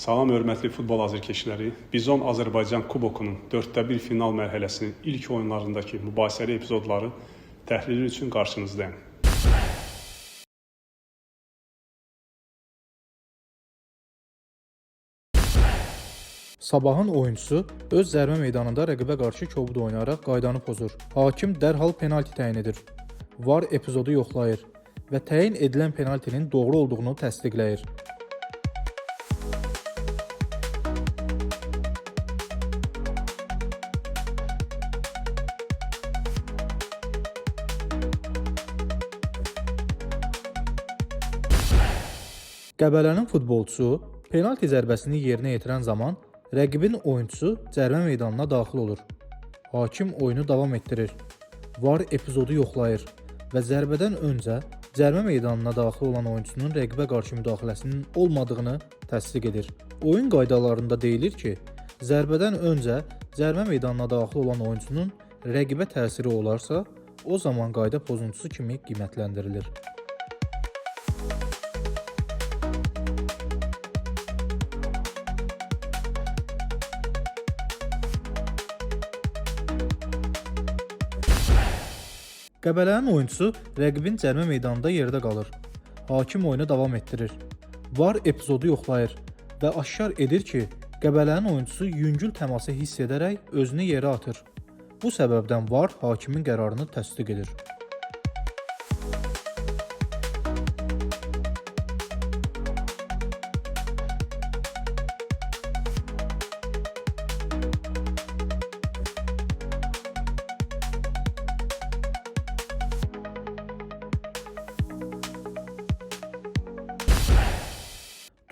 Salam hörmətli futbol azərkeşləri. Bizon Azərbaycan Kubokunun 4-1 final mərhələsinin ilk oyunlarındakı mübahisəli epizodları təhlili üçün qarşınızdayım. Sabahın oyuncusu öz zərbə meydanında rəqibə qarşı kobud oynaraq qaydanı pozur. Hakim dərhal penalti təyin edir. VAR epizodu yoxlayır və təyin edilən penaltinin doğru olduğunu təsdiqləyir. Qəbələnin futbolçusu penalti zərbəsini yerinə yetirən zaman rəqibin oyuncusu cərimə meydanına daxil olur. Hakim oyunu davam etdirir. VAR epizodu yoxlayır və zərbədən öncə cərimə meydanına daxil olan oyuncusunun rəqibə qarşı müdaxiləsinin olmadığını təsdiq edir. Oyun qaydalarında deyilir ki, zərbədən öncə cərimə meydanına daxil olan oyuncusunun rəqibə təsiri olarsa, o zaman qayda pozuntusu kimi qiymətləndirilir. Qəbələnin oyuncusu rəqibin cərimə meydanında yerdə qalır. Hakim oyunu davam etdirir. VAR epizodu yoxlayır və aşkar edir ki, Qəbələnin oyuncusu yüngül təması hiss edərək özünü yerə atır. Bu səbəbdən VAR hakimin qərarını təsdiq edir.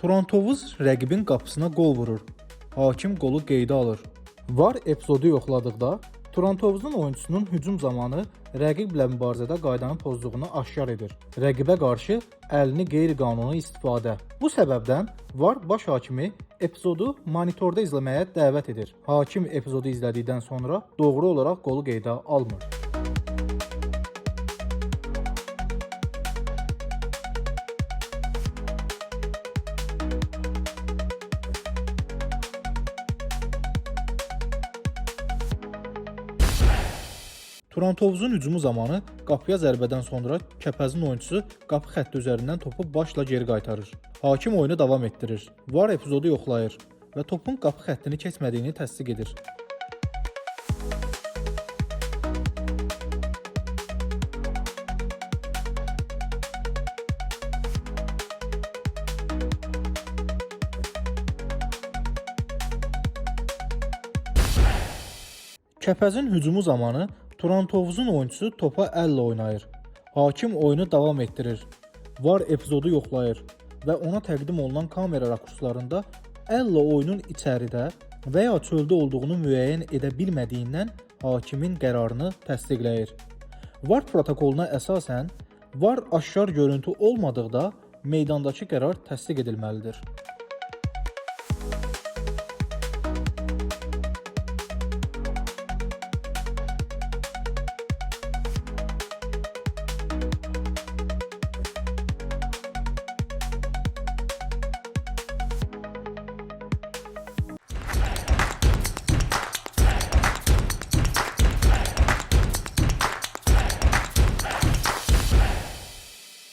Turantovuz rəqibin qapısına qol vurur. Hakim qolu qeydə alır. VAR epizodu yoxladıqda Turantovuzun oyuncusunun hücum zamanı rəqiblə mübarizədə qaydanı pozduğunu aşkar edir. Rəqibə qarşı əlini qeyri-qanuni istifadə. Bu səbəbdən VAR baş hakimi epizodu monitorda izləməyə dəvət edir. Hakim epizodu izlədikdən sonra doğru olaraq qolu qeydə almır. Turantovuzun hücumu zamanı qapıya zərbədən sonra Kəpəzin oyuncusu qapı xətti üzərindən topu başla geri qaytarır. Hakim oyunu davam etdirir. VAR epizodu yoxlayır və topun qapı xəttini keçmədiyini təsdiq edir. Kəpəzin hücumu zamanı Turantovuzun oyuncusu topa əllə oynayır. Hakim oyunu davam etdirir. VAR epizodu yoxlayır və ona təqdim olunan kamera rakurslarında əllə oyunun içəridə və ya çöldə olduğunu müəyyən edə bilmədiyindən hakimin qərarını təsdiqləyir. VAR protokoluna əsasən VAR aşkar görüntü olmadıqda meydandakı qərar təsdiq edilməlidir.